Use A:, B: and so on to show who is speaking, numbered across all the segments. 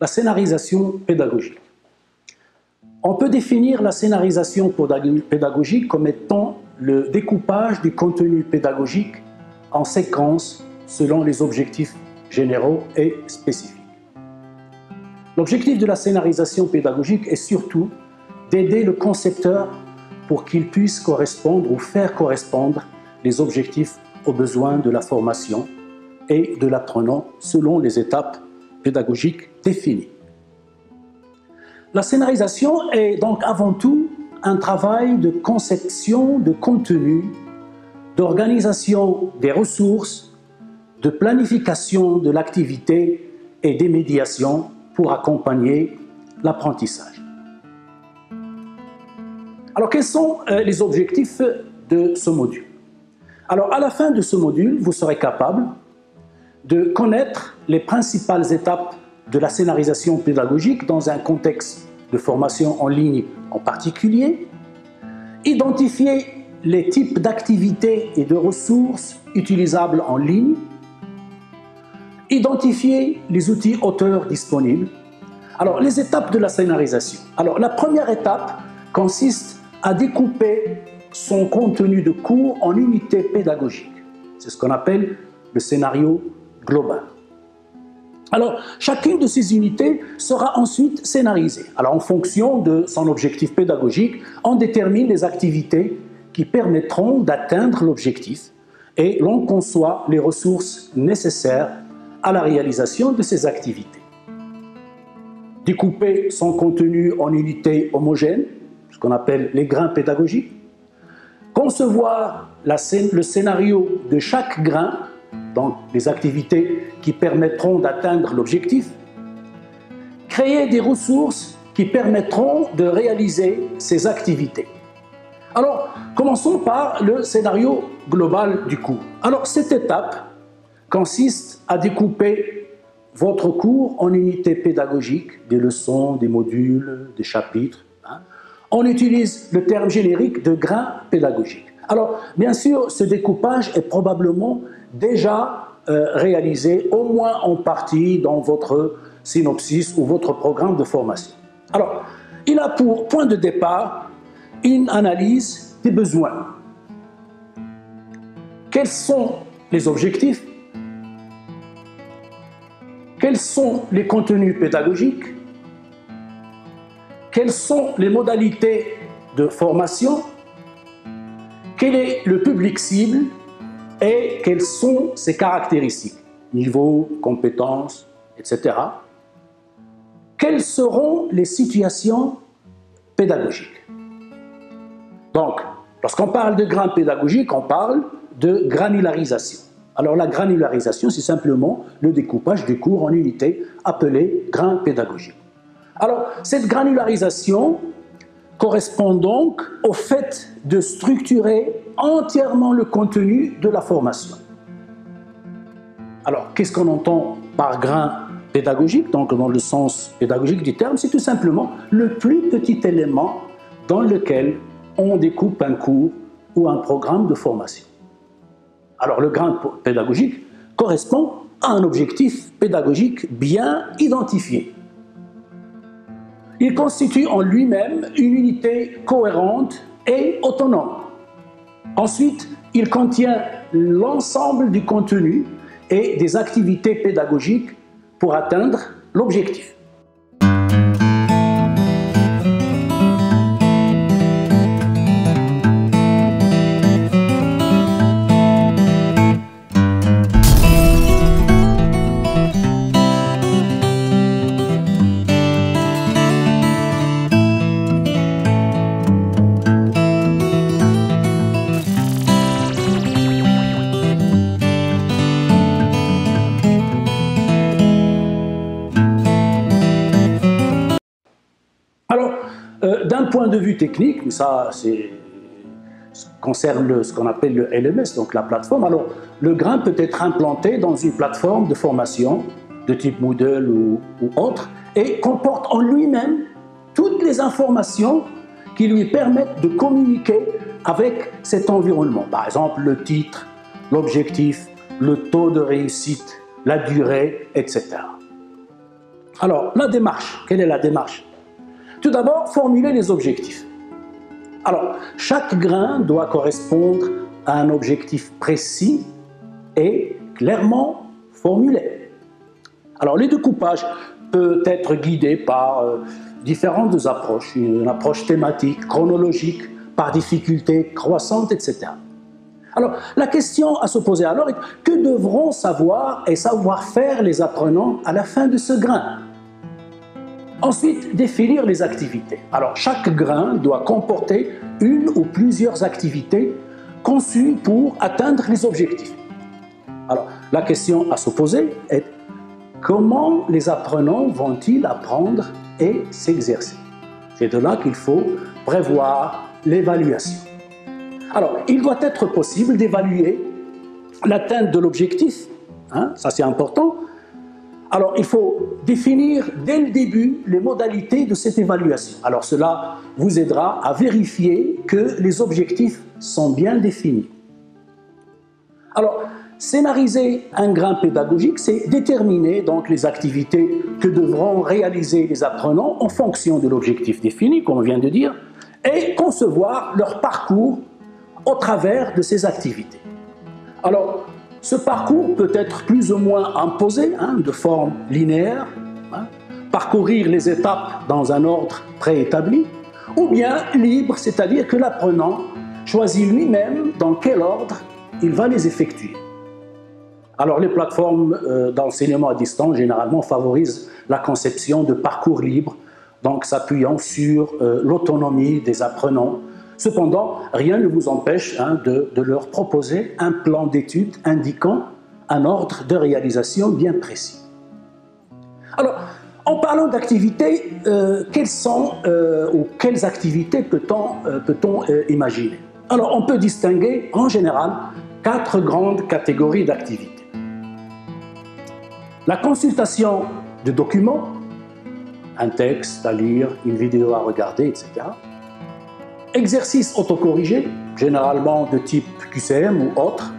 A: La scénarisation pédagogique. On peut définir la scénarisation pédagogique comme étant le découpage du contenu pédagogique en séquences selon les objectifs généraux et spécifiques. L'objectif de la scénarisation pédagogique est surtout d'aider le concepteur pour qu'il puisse correspondre ou faire correspondre les objectifs aux besoins de la formation et de l'apprenant selon les étapes pédagogiques définies. La scénarisation est donc avant tout un travail de conception de contenu, d'organisation des ressources, de planification de l'activité et des médiations pour accompagner l'apprentissage. Alors, quels sont les objectifs de ce module? Alors, à la fin de ce module, vous serez capable de connaître les principales étapes de la scénarisation pédagogique dans un contexte de formation en ligne en particulier, identifier les types d'activités et de ressources utilisables en ligne, identifier les outils auteurs disponibles. Alors, les étapes de la scénarisation. Alors, la première étape consiste à découper son contenu de cours en unités pédagogiques. C'est ce qu'on appelle le scénario global. Alors, chacune de ces unités sera ensuite scénarisée. Alors, en fonction de son objectif pédagogique, on détermine les activités qui permettront d'atteindre l'objectif et l'on conçoit les ressources nécessaires à la réalisation de ces activités. Découper son contenu en unités homogènes, ce qu'on appelle les grains pédagogiques. Concevoir le scénario de chaque grain, donc les activités qui permettront d'atteindre l'objectif. Créer des ressources qui permettront de réaliser ces activités. Alors, commençons par le scénario global du cours. Alors, cette étape consiste à découper votre cours en unités pédagogiques, des leçons, des modules, des chapitres. On utilise le terme générique de grains pédagogiques. Alors, bien sûr, ce découpage est probablement déjà réalisé, au moins en partie, dans votre synopsis ou votre programme de formation. Alors, il a pour point de départ une analyse des besoins. Quels sont les objectifs? Quels sont les contenus pédagogiques? Quelles sont les modalités de formation? Quel est le public cible? Et quelles sont ses caractéristiques? Niveau, compétences, etc. Quelles seront les situations pédagogiques? Donc, lorsqu'on parle de grains pédagogiques, on parle de granularisation. Alors la granularisation, c'est simplement le découpage du cours en unités appelées grains pédagogiques. Alors, cette granularisation correspond donc au fait de structurer entièrement le contenu de la formation. Alors, qu'est-ce qu'on entend par grain pédagogique? Donc, dans le sens pédagogique du terme, c'est tout simplement le plus petit élément dans lequel on découpe un cours ou un programme de formation. Alors, le grain pédagogique correspond à un objectif pédagogique bien identifié. Il constitue en lui-même une unité cohérente et autonome. Ensuite, il contient l'ensemble du contenu et des activités pédagogiques pour atteindre l'objectif. D'un point de vue technique, ça concerne ce qu'on appelle le LMS, donc la plateforme. Alors, le grain peut être implanté dans une plateforme de formation de type Moodle ou autre et comporte en lui-même toutes les informations qui lui permettent de communiquer avec cet environnement. Par exemple, le titre, l'objectif, le taux de réussite, la durée, etc. Alors, la démarche, quelle est la démarche? Tout d'abord, formuler les objectifs. Alors, chaque grain doit correspondre à un objectif précis et clairement formulé. Alors, le découpage peut être guidé par différentes approches, une approche thématique, chronologique, par difficulté croissante, etc. Alors, la question à se poser alors est que devront savoir et savoir faire les apprenants à la fin de ce grain? Ensuite, définir les activités. Alors, chaque grain doit comporter une ou plusieurs activités conçues pour atteindre les objectifs. Alors, la question à se poser est comment les apprenants vont-ils apprendre et s'exercer? C'est de là qu'il faut prévoir l'évaluation. Alors, il doit être possible d'évaluer l'atteinte de l'objectif, ça c'est important. Alors, il faut définir dès le début les modalités de cette évaluation. Alors, cela vous aidera à vérifier que les objectifs sont bien définis. Alors, scénariser un grain pédagogique, c'est déterminer donc les activités que devront réaliser les apprenants en fonction de l'objectif défini, comme on vient de dire, et concevoir leur parcours au travers de ces activités. Alors, ce parcours peut être plus ou moins imposé, de forme linéaire, parcourir les étapes dans un ordre préétabli, ou bien libre, c'est-à-dire que l'apprenant choisit lui-même dans quel ordre il va les effectuer. Alors, les plateformes d'enseignement à distance, généralement, favorisent la conception de parcours libres, donc s'appuyant sur l'autonomie des apprenants. Cependant, rien ne vous empêche de leur proposer un plan d'études indiquant un ordre de réalisation bien précis. Alors, en parlant d'activités, quelles activités peut-on imaginer? Alors, on peut distinguer en général 4 grandes catégories d'activités. La consultation de documents, un texte à lire, une vidéo à regarder, etc. Exercices autocorrigés, généralement de type QCM ou autre.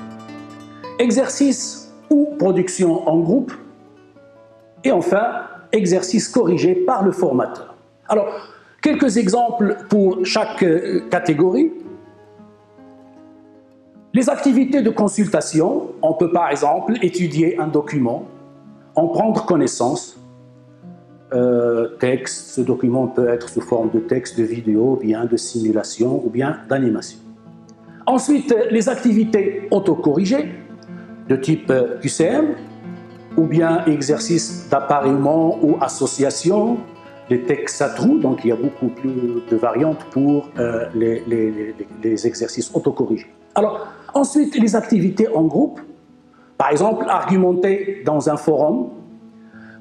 A: Exercices ou production en groupe. Et enfin, exercices corrigés par le formateur. Alors, quelques exemples pour chaque catégorie. Les activités de consultation, on peut par exemple étudier un document, en prendre connaissance. Texte, ce document peut être sous forme de texte, de vidéo, ou bien de simulation, ou bien d'animation. Ensuite, les activités autocorrigées, de type QCM, ou bien exercices d'appareillement ou association, les textes à trous, donc il y a beaucoup plus de variantes pour les exercices autocorrigés. Alors, ensuite, les activités en groupe, par exemple, argumenter dans un forum,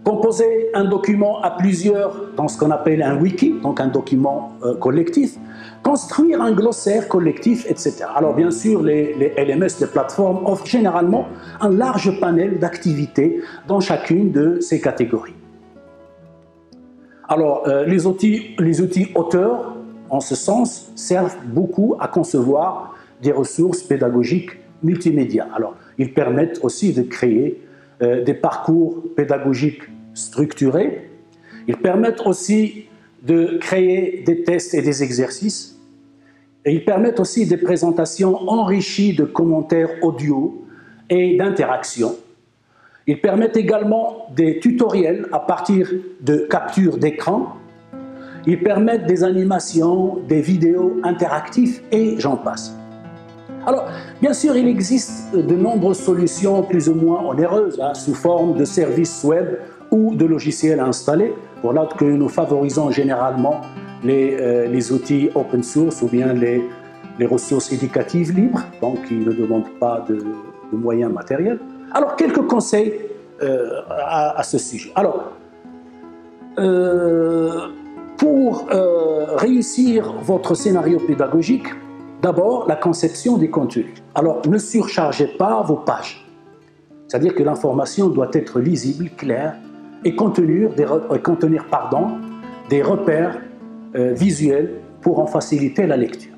A: composer un document à plusieurs dans ce qu'on appelle un wiki, donc un document collectif, construire un glossaire collectif, etc. Alors bien sûr, les LMS, les plateformes, offrent généralement un large panel d'activités dans chacune de ces catégories. Alors les outils auteurs, en ce sens, servent beaucoup à concevoir des ressources pédagogiques multimédia. Alors ils permettent aussi de créer des parcours pédagogiques structurés. Ils permettent aussi de créer des tests et des exercices. Et ils permettent aussi des présentations enrichies de commentaires audio et d'interactions. Ils permettent également des tutoriels à partir de captures d'écran. Ils permettent des animations, des vidéos interactives et j'en passe. Alors, bien sûr, il existe de nombreuses solutions plus ou moins onéreuses, sous forme de services web ou de logiciels installés. Voilà que nous favorisons généralement les outils open source ou bien les ressources éducatives libres, donc qui ne demandent pas de moyens matériels. Alors, quelques conseils à ce sujet. Alors, pour réussir votre scénario pédagogique, d'abord, la conception des contenus. Alors, ne surchargez pas vos pages. C'est-à-dire que l'information doit être lisible, claire, et contenir des repères visuels pour en faciliter la lecture.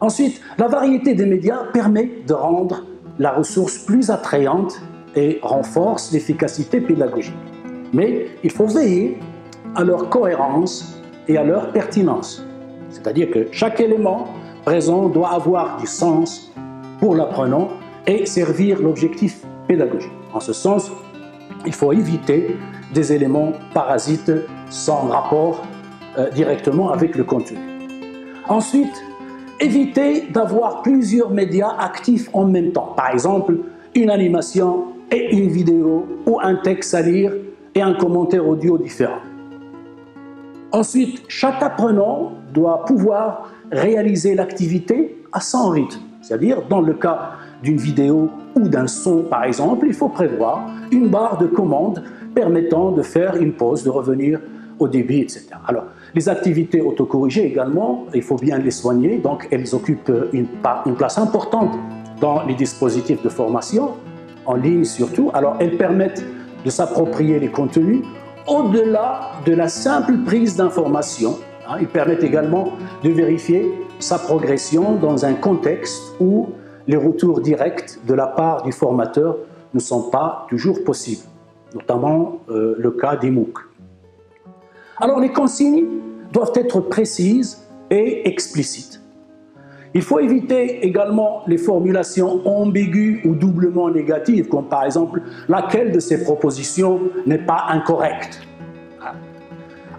A: Ensuite, la variété des médias permet de rendre la ressource plus attrayante et renforce l'efficacité pédagogique. mais il faut veiller à leur cohérence et à leur pertinence. C'est-à-dire que chaque élément présent doit avoir du sens pour l'apprenant et servir l'objectif pédagogique. En ce sens, il faut éviter des éléments parasites sans rapport directement avec le contenu. Ensuite, éviter d'avoir plusieurs médias actifs en même temps. Par exemple, une animation et une vidéo ou un texte à lire et un commentaire audio différent. Ensuite, chaque apprenant doit pouvoir réaliser l'activité à son rythme. C'est-à-dire, dans le cas d'une vidéo ou d'un son, par exemple, il faut prévoir une barre de commande permettant de faire une pause, de revenir au début, etc. Alors, les activités autocorrigées également, il faut bien les soigner, donc elles occupent une place importante dans les dispositifs de formation, en ligne surtout. Alors, elles permettent de s'approprier les contenus au-delà de la simple prise d'information. Ils permettent également de vérifier sa progression dans un contexte où les retours directs de la part du formateur ne sont pas toujours possibles, notamment le cas des MOOC. Alors les consignes doivent être précises et explicites. Il faut éviter également les formulations ambiguës ou doublement négatives, comme par exemple « laquelle de ces propositions n'est pas incorrecte ».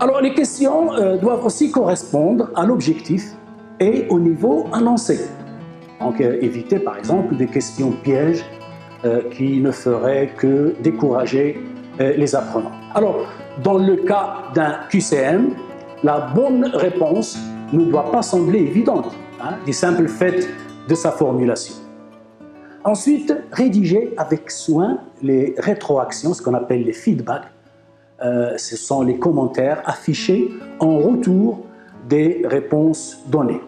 A: Alors les questions doivent aussi correspondre à l'objectif et au niveau annoncé. Donc éviter par exemple des questions pièges qui ne feraient que décourager les apprenants. Alors dans le cas d'un QCM, la bonne réponse ne doit pas sembler évidente, du simple fait de sa formulation. Ensuite, rédiger avec soin les rétroactions, ce qu'on appelle les feedbacks. Ce sont les commentaires affichés en retour des réponses données.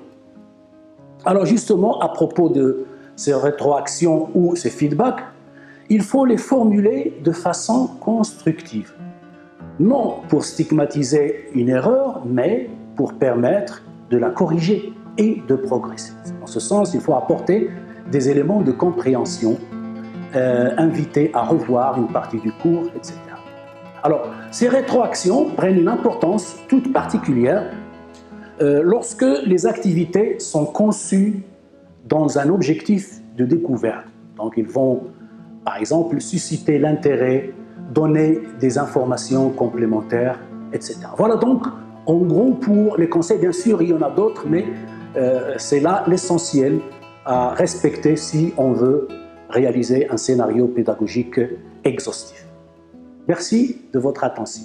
A: Alors justement, à propos de ces rétroactions ou ces feedbacks, il faut les formuler de façon constructive. Non pour stigmatiser une erreur, mais pour permettre de la corriger et de progresser. En ce sens, il faut apporter des éléments de compréhension, inviter à revoir une partie du cours, etc. Alors, ces rétroactions prennent une importance toute particulière lorsque les activités sont conçues dans un objectif de découverte. Donc, ils vont, par exemple, susciter l'intérêt, donner des informations complémentaires, etc. Voilà donc, en gros, pour les conseils. Bien sûr, il y en a d'autres, mais c'est là l'essentiel à respecter si on veut réaliser un scénario pédagogique exhaustif. Merci de votre attention.